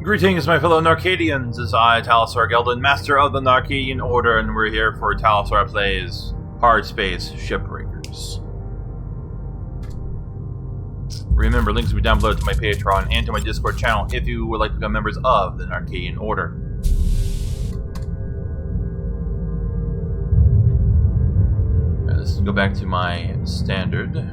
Greetings, my fellow Narcadians. It's I, Talsar, Master of the Narcadian Order, and we're here for Talsar Plays Hardspace Shipbreakers. Remember, links will be down below to my Patreon and to my Discord channel if you would like to become members of the Narcadian Order. Let's go back to my standard.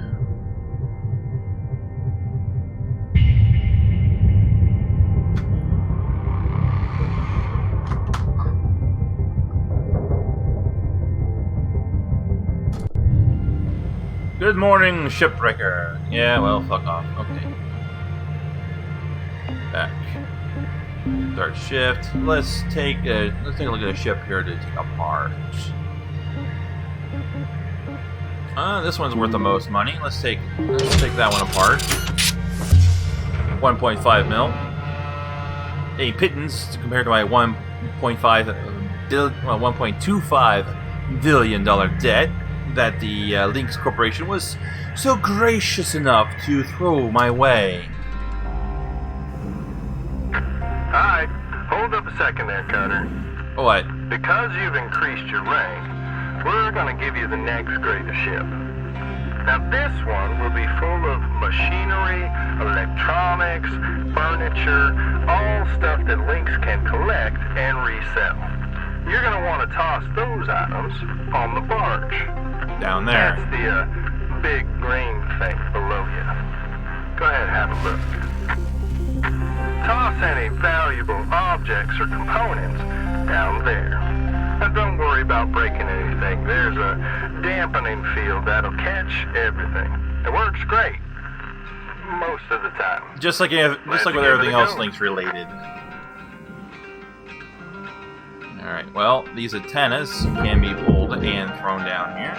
Good morning, Shipbreaker. Yeah, well, fuck off. Okay. Back. Start shift. Let's take a look at a ship here to take apart. This one's worth the most money. Let's take that one apart. 1.5 mil. A pittance compared to my 1.25 billion dollar debt that the Lynx Corporation was so gracious enough to throw my way. Alright, hold up a second there, Cutter. What? Because you've increased your rank, we're gonna give you the next greatest ship. Now this one will be full of machinery, electronics, furniture, all stuff that Lynx can collect and resell. You're gonna want to toss those items on the barge. Down there. That's the big green thing below you. Go ahead, have a look. Toss any valuable objects or components down there. And don't worry about breaking anything. There's a dampening field that'll catch everything. It works great. Most of the time. Just like with everything else Lynx related. Alright, well, these antennas can be pulled and thrown down here.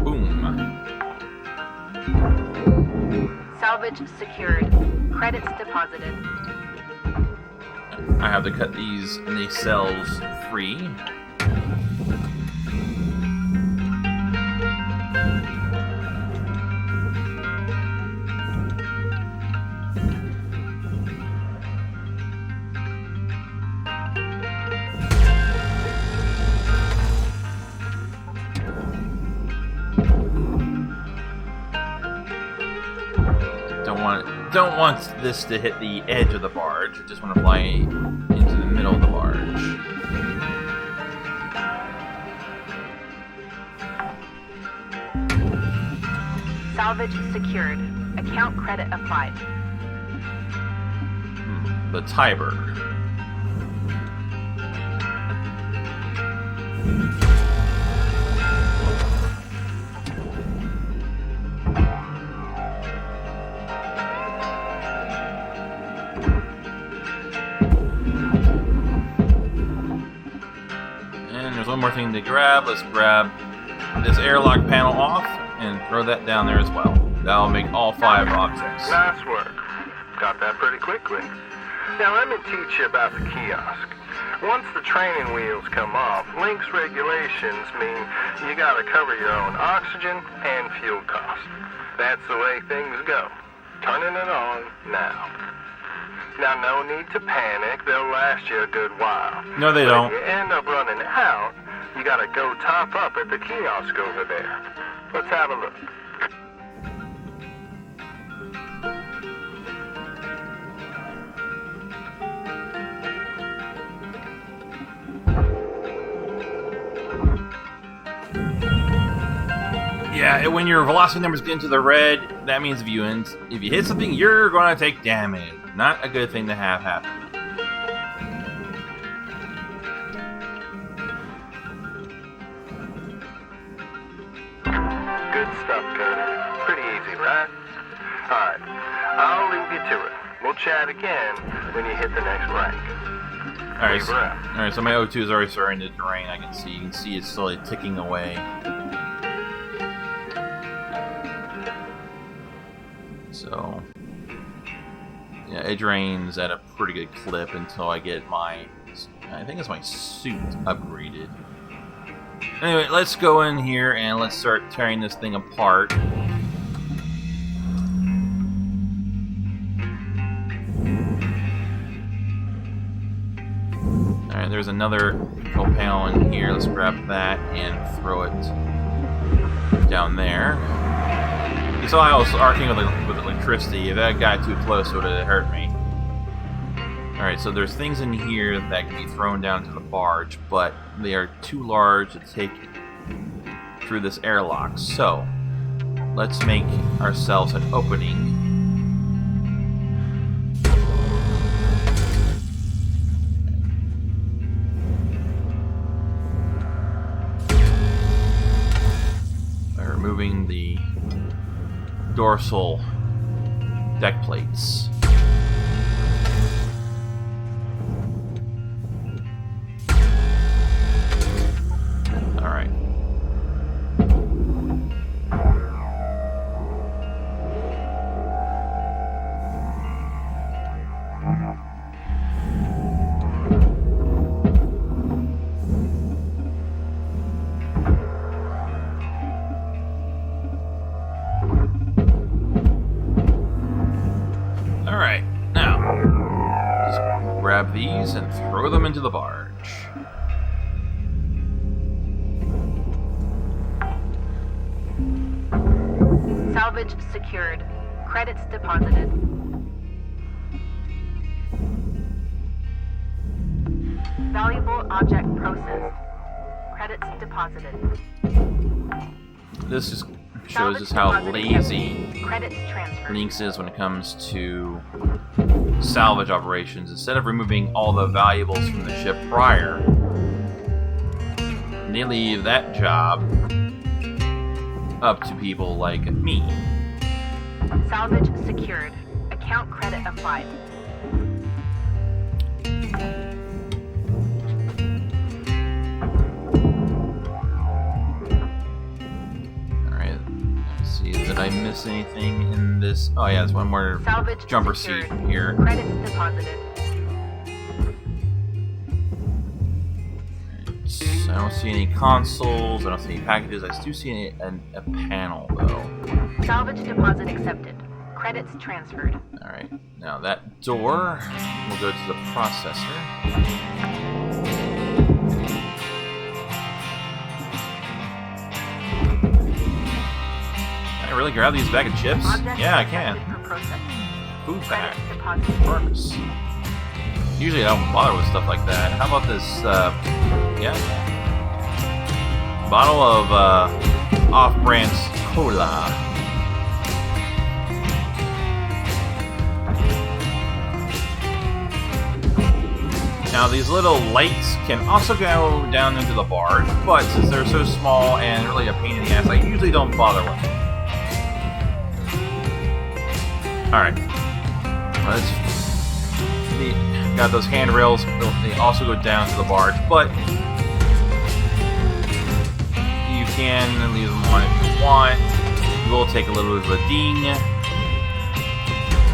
Boom. Salvage secured. Credits deposited. I have to cut these nacelles free. Don't want this to hit the edge of the barge. I just want to fly into the middle of the barge. Salvage secured. Account credit applied. The Tiber. One more thing to grab. Let's grab this airlock panel off and throw that down there as well. That'll make all 5 objects. Nice work. Got that pretty quickly. Now let me teach you about the kiosk. Once the training wheels come off, Lynx regulations mean you gotta cover your own oxygen and fuel costs. That's the way things go. Turning it on now. Now, no need to panic. They'll last you a good while. No, they don't. If you end up running out, you gotta go top up at the kiosk over there. Let's have a look. Yeah, when your velocity numbers get into the red, that means if you hit something, you're gonna take damage. Not a good thing to have happen. Good stuff, Cutter. Pretty easy, right? Alright, I'll leave you to it. We'll chat again when you hit the next rank. Alright, so my O2 is already starting to drain. You can see it's slowly ticking away. So, yeah, it drains at a pretty good clip until I get I think it's my suit upgraded. Anyway, let's go in here and let's start tearing this thing apart. there's another control panel in here. Let's grab that and throw it down there. You saw how I was arcing with electricity. If that got too close, it would have hurt me. Alright, so there's things in here that can be thrown down to the barge, but they are too large to take through this airlock. So, let's make ourselves an opening. By removing the dorsal deck plates. Alright. Alright, now, just grab these and throw them into the barge. Salvage secured. Credits deposited. Valuable object processed. Credits deposited. This just shows us how lazy Credits transferred. Lynx is when it comes to salvage operations. Instead of removing all the valuables from the ship prior, they leave that job up to people like me. Salvage secured. Account credit applied. Alright, let's see, did I miss anything in this? Oh yeah, there's one more Salvage jumper secured. seat here. Credits deposited. I don't see any consoles, I don't see any packages, I do see a panel though. Salvage deposit accepted. Credits transferred. Alright, now that door will go to the processor. Can I really grab these bag of chips? Object Yeah, I accepted can. for processing. Food bag. Credits deposited. Furnace. Usually I don't bother with stuff like that. How about this, yeah? Bottle of, off-brand cola. Now these little lights can also go down into the barge, but since they're so small and really a pain in the ass, I usually don't bother with them. Alright. Got those handrails, they also go down to the barge, but you can leave them on if you want. It will take a little bit of a ding.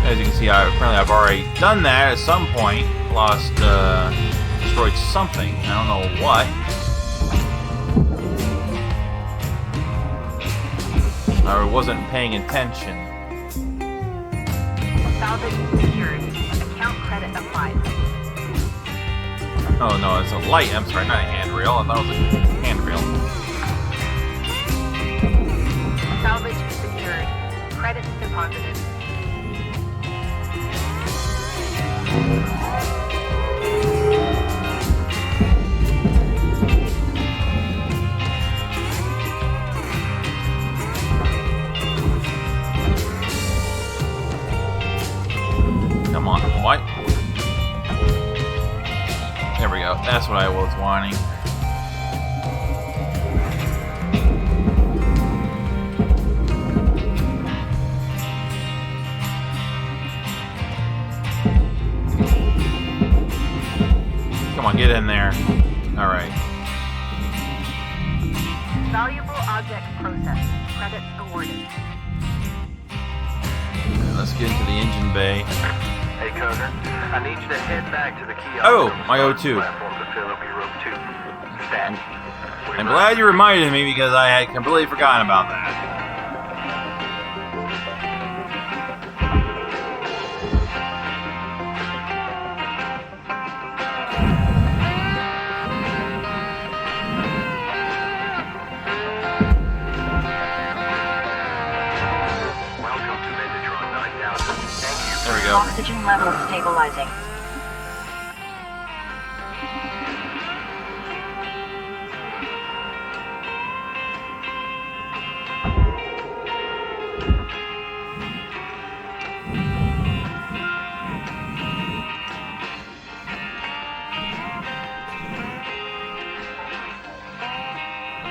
As you can see, apparently I've already done that at some point. Destroyed something. I don't know what. I wasn't paying attention. Salvage secured. Account credit applied. Oh no, it's a light. I'm sorry, not a handrail. I thought it was a handrail. Salvage secured. Credits deposited. Come on, what? There we go. That's what I was wanting. Come on, get in there. Alright. Valuable object processed. Credits awarded. Let's get into the engine bay. Hey, Coder, I need you to head back to the kiosk. Oh, on the my starting O2. platform to fill up your rope 2. Stat. I'm glad you reminded me because I had completely forgotten about that. Oxygen levels stabilizing.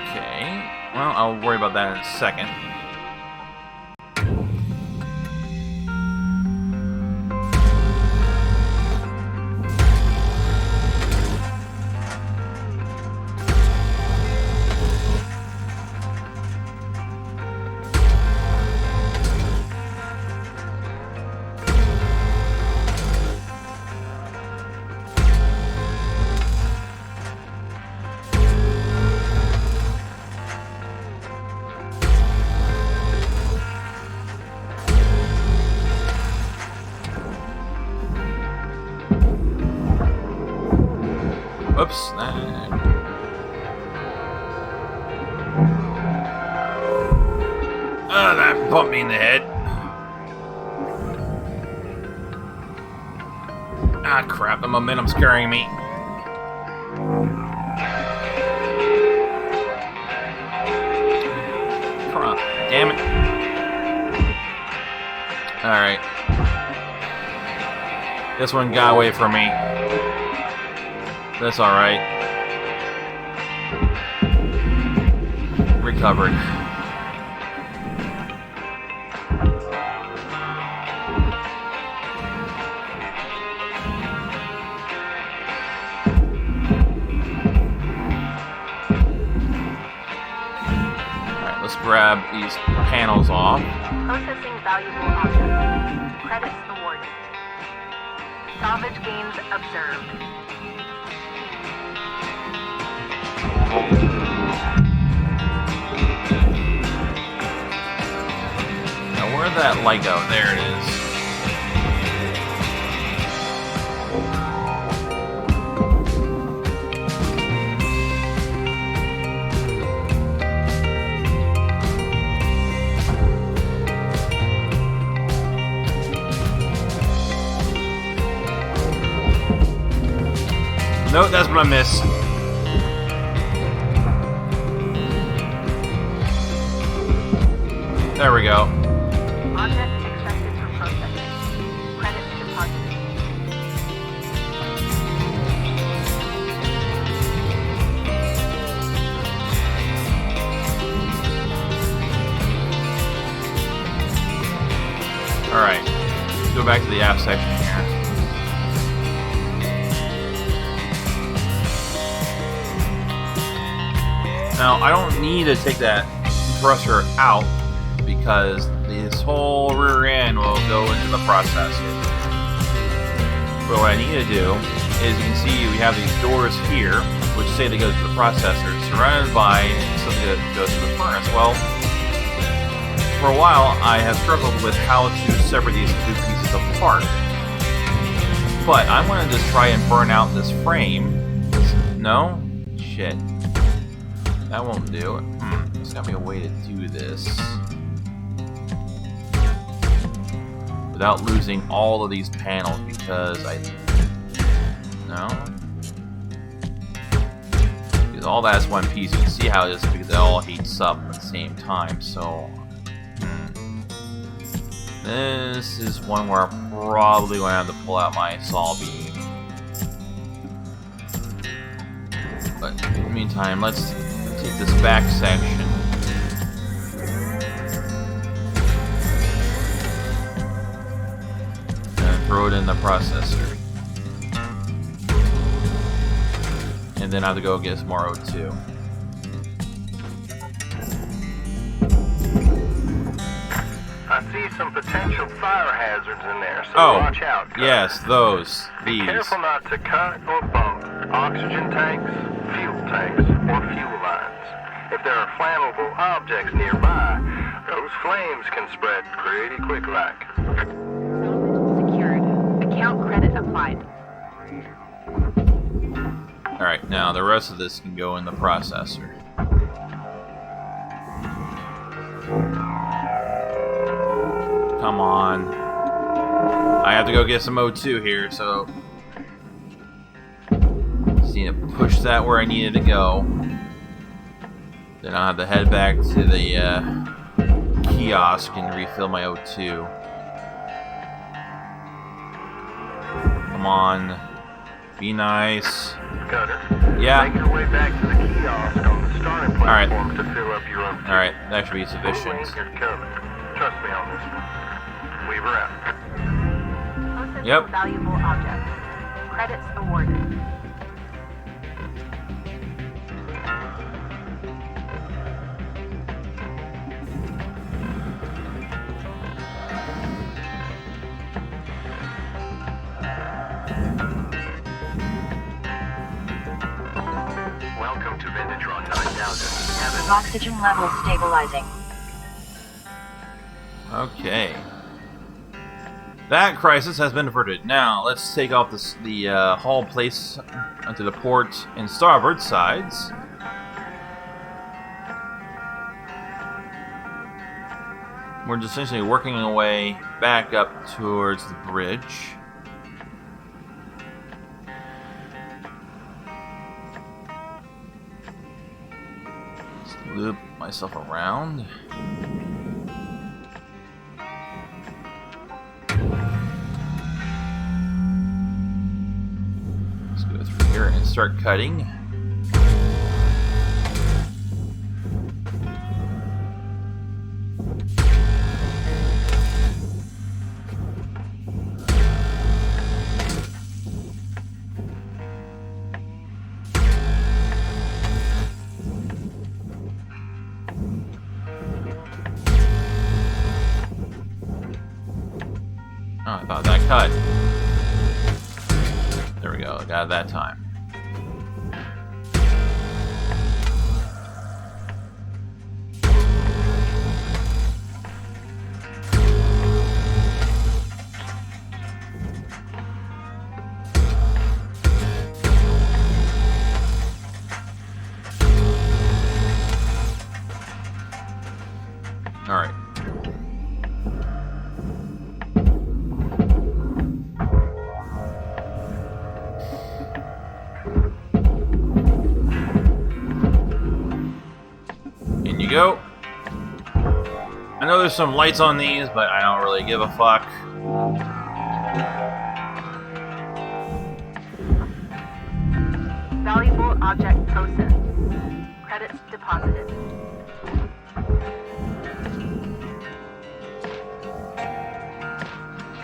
Okay. Well, I'll worry about that in a second. Oops. Oh, that bumped me in the head. Ah, crap. The momentum's carrying me. Crap. Damn it. Alright. This one got away from me. That's alright. Recovered. Alright, let's grab these panels off. Processing valuable objects. Credits awarded. Salvage gains observed. Now, where'd that light go? There it is. Nope, that's what I missed. There we go. Object accepted for processing. Credits deposited. Alright. Let's go back to the aft section here. Now, I don't need to take that compressor out because this whole rear end will go into the processor. But what I need to do is, you can see we have these doors here, which say they go to the processor, surrounded by something that goes to the furnace. Well, for a while, I have struggled with how to separate these two pieces apart. But I'm going to just try and burn out this frame. No? Shit. That won't do. There's got to be a way to do this without losing all of these panels, because no? Because all that's one piece. You can see how it is because it all heats up at the same time, so this is one where I'm probably going to have to pull out my saw beam. But in the meantime, let's take this back section and throw it in the processor. And then I have to go get some more O2. I see some potential fire hazards in there, so watch out. Yes, those. Be These. careful not to cut or bump oxygen tanks, fuel tanks, or fuel lines. If there are flammable objects nearby, those flames can spread pretty quick like. Secured. Account credit applied. Alright, now the rest of this can go in the processor. Come on. I have to go get some O2 here, so just need to push that where I needed to go. Then I'll have to head back to the kiosk and refill my O2. Come on. Be nice. Cutter. Yeah. Make your way back to the kiosk on the starting platform to fill up your own. Alright, that should be sufficient. You're covered. Trust me on this one. Weaver out. Processing Yep. valuable object. Credits awarded. Welcome to Vintatron 9000. Oxygen levels stabilizing. Okay. That crisis has been averted. Now, let's take off the hull place onto the port and starboard sides. We're just essentially working our way back up towards the bridge. Just loop myself around. Let's go through here and start cutting. Oh, I thought that cut. There we go, got it that time. Alright. In you go. I know there's some lights on these, but I don't really give a fuck. Valuable object processed. Credits deposited.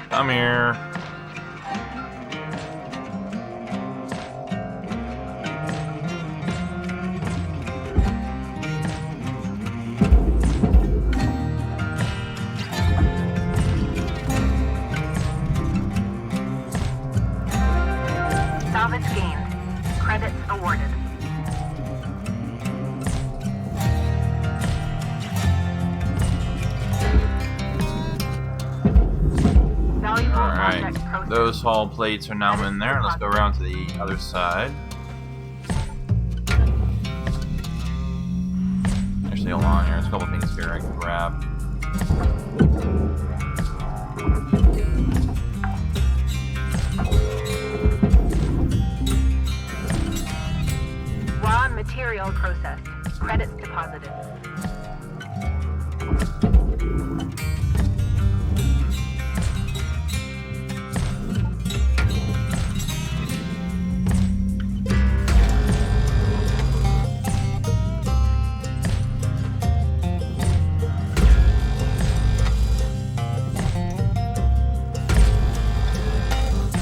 Come here. Salvage gained. Credits awarded. Valuable Alright, object processed. those hull plates are now in there. Let's go around to the other side. Actually, hold on here. There's a couple things here I can grab. Raw material processed. Credits deposited.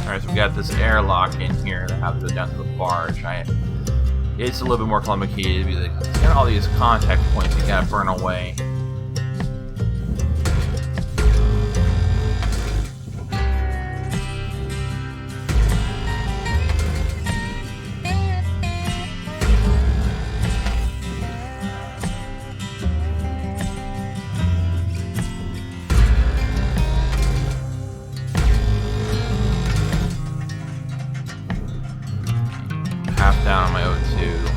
Alright, so we got this airlock in here that has to go down to the barge. It's a little bit more complicated because it's got all these contact points you gotta burn away. Half down on my O2.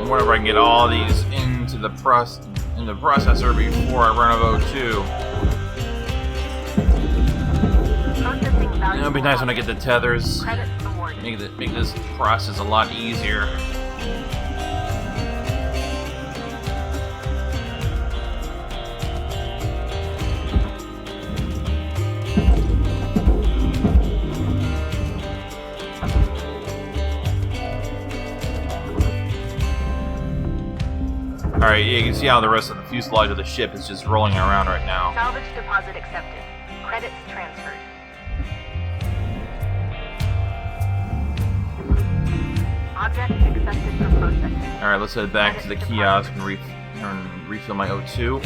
And whenever I can get all these into the processor before I run out of O2. It'll be nice when I get the tethers. Make this process a lot easier. Alright, yeah, you can see how the rest of the fuselage of the ship is just rolling around right now. Salvage deposit accepted. Credits transferred. Object accepted for processing. Alright, let's head back to the kiosk and refill my O2.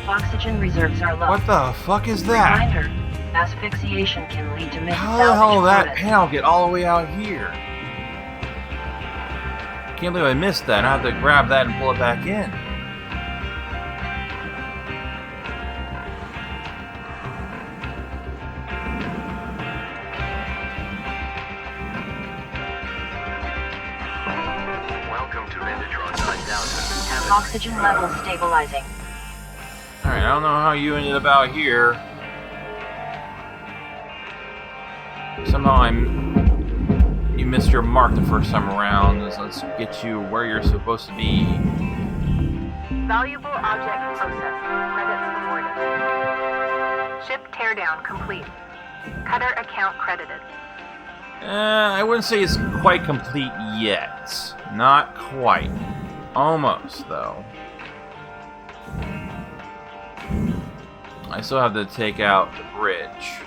Oxygen reserves are low. What the fuck is that? Reminder, asphyxiation can lead to How the hell did that salvage panel get all the way out here? Can't believe I missed that. I have to grab that and pull it back in. Welcome to Indatron 9000. Oxygen level stabilizing. Alright, I don't know how you ended up out here. Somehow you missed your mark the first time around, so let's get you where you're supposed to be. Valuable object processed. Credits awarded. Ship teardown complete. Cutter account credited. I wouldn't say it's quite complete yet. Not quite. Almost, though. I still have to take out the bridge.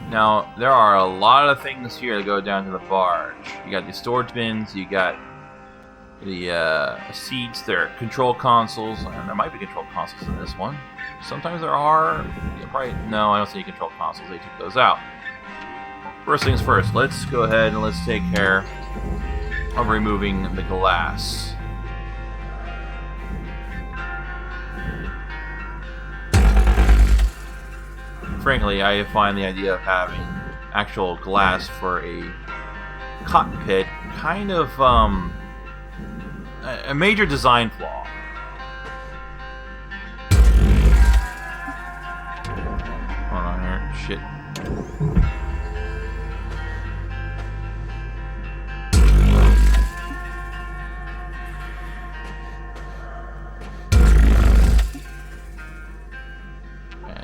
Now, there are a lot of things here to go down to the barge. You got the storage bins, you got the seats, there are control consoles, and there might be control consoles in this one. Sometimes there are. Yeah, right? No, I don't see any control consoles. They took those out. First things first, let's go ahead and let's take care of removing the glass. Frankly, I find the idea of having actual glass for a cockpit kind of a major design flaw. Hold on here. Shit.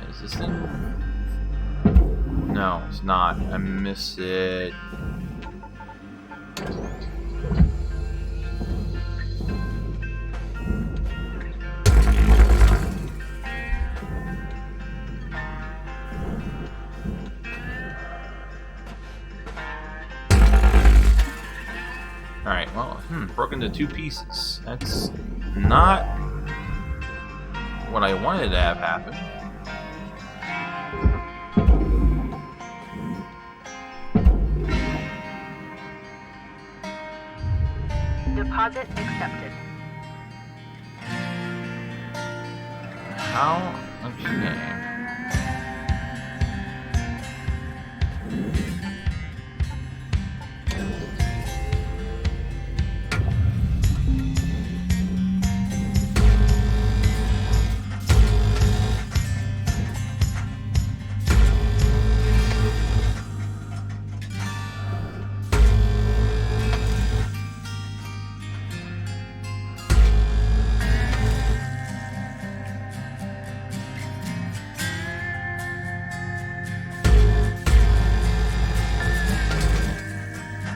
Is this thing? No, it's not. I miss it. Alright, well, broken into two pieces. That's not what I wanted to have happen. Deposit accepted. How? Okay.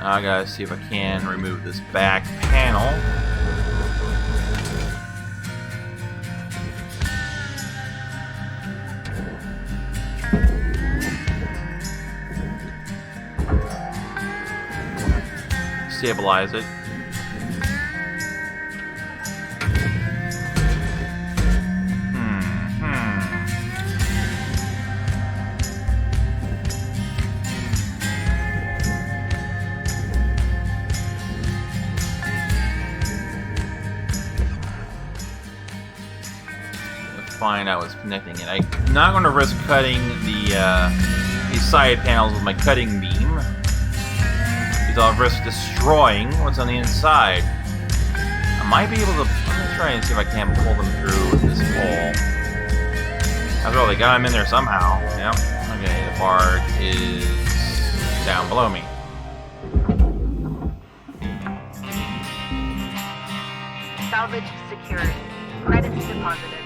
I gotta see if I can remove this back panel. Stabilize it. Find out what's connecting it. I'm not going to risk cutting the these side panels with my cutting beam because I'll risk destroying what's on the inside. I might be able to... I'm going to try and see if I can pull them through this hole. After all, they got him in there somehow. Yep. Okay, the barge is down below me. Salvage secured. Credits deposited.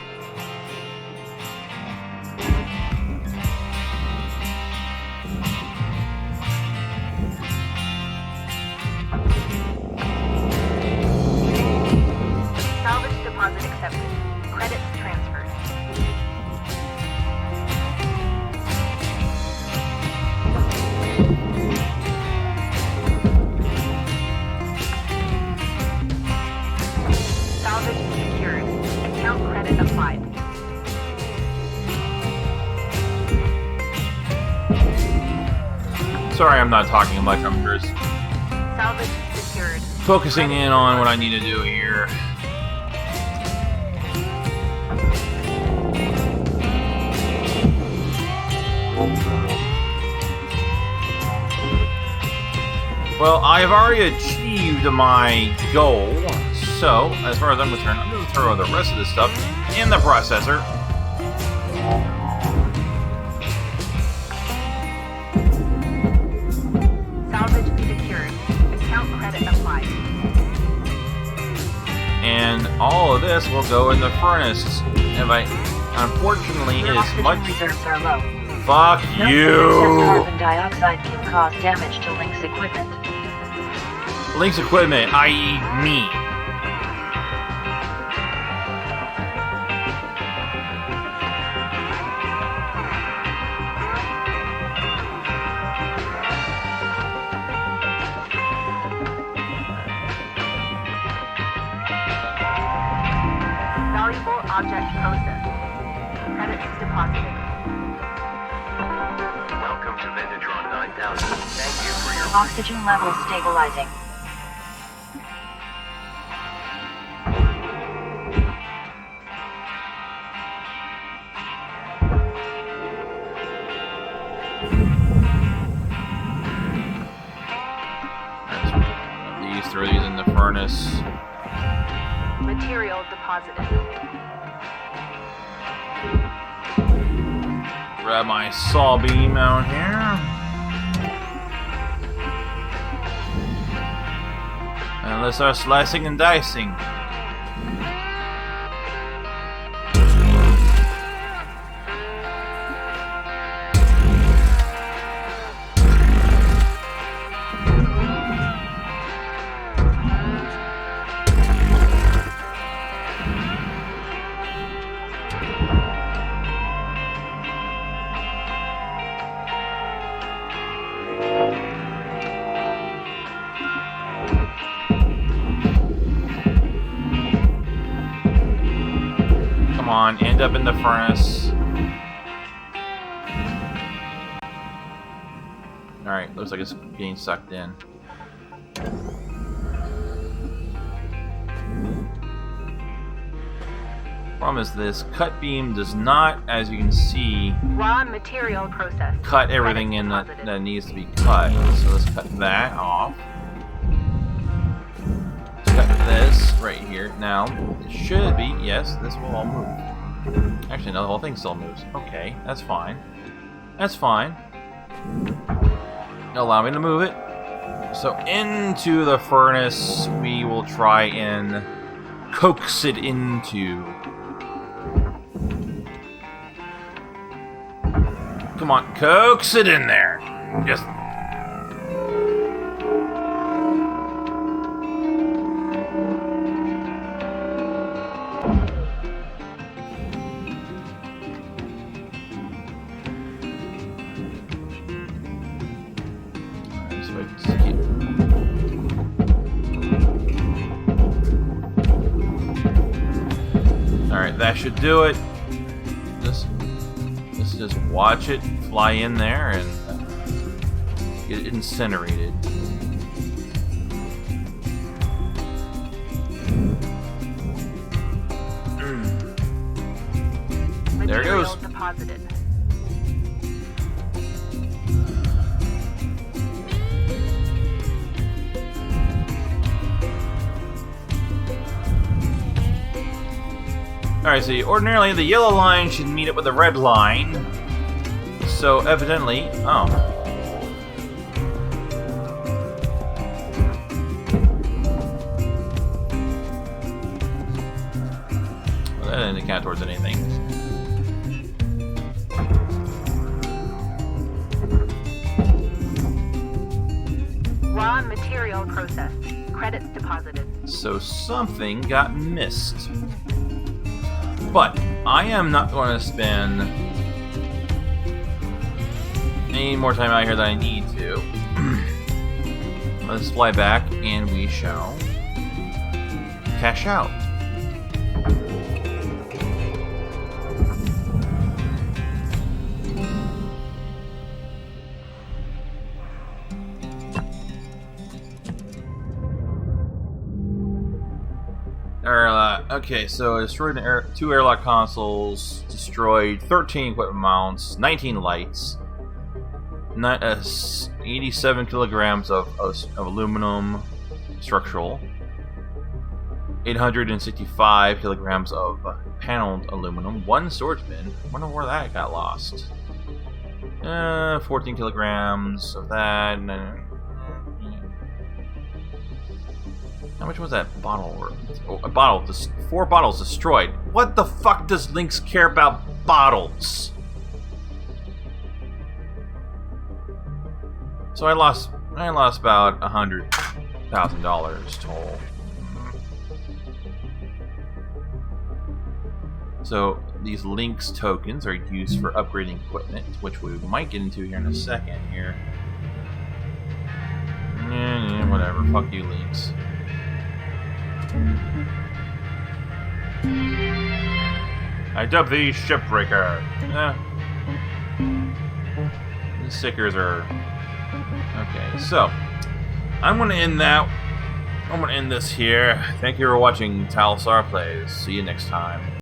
Salvage deposit accepted. Credits transferred. Salvage secured. Account credit applied. Sorry I'm not talking much. I'm just Salvage secured. focusing in on what I need to do here. Well, I have already achieved my goal, so as far as I'm concerned, I'm going to throw the rest of this stuff in the processor. Salvage secured. Account credit applied. And all of this will go in the furnace. If I, unfortunately, Your it is oxygen much. reserves are low. Fuck Note you! that carbon dioxide can cause damage to Link's equipment. Link's equipment, i.e., me. Valuable object processed. Credits deposited. Welcome to Vendatron 9000. Thank you for your... Oxygen levels stabilizing. Throw these in the furnace. Material deposited. Grab my saw beam out here. And let's start slicing and dicing. Come on, end up in the furnace. Alright, looks like it's getting sucked in. Problem is this cut beam does not, as you can see, Raw material processed. cut everything in that needs to be cut. So let's cut that off. Cut this right here. Now, it should be, yes, this will all move. Actually, no, the whole thing still moves. Okay, that's fine. That's fine. Allow me to move it. So into the furnace, we will try and coax it into. Come on, coax it in there. Just... Alright, that should do it. Let's just watch it fly in there and get it incinerated. There it goes. Deposited. Alright, see, ordinarily the yellow line should meet up with the red line. So, evidently... Oh. Well, that didn't count towards anything. Raw material processed. Credits deposited. So something got missed. But I am not going to spend any more time out here than I need to. Let's fly back and we shall cash out. Okay, so destroyed two airlock consoles, destroyed 13 equipment mounts, 19 lights, 87 kilograms of aluminum structural, 865 kilograms of paneled aluminum, one storage bin. Wonder where that got lost. 14 kilograms of that. How much was that bottle worth? Oh, a bottle. 4 bottles destroyed. What the fuck does Lynx care about bottles? So I lost about $100,000 total. So these Lynx tokens are used for upgrading equipment, which we might get into here in a second. Here. Whatever. Fuck you, Lynx. I dub thee Shipbreaker. These stickers are... Okay, so I'm gonna end this here. Thank you for watching Talsar Plays. See you next time.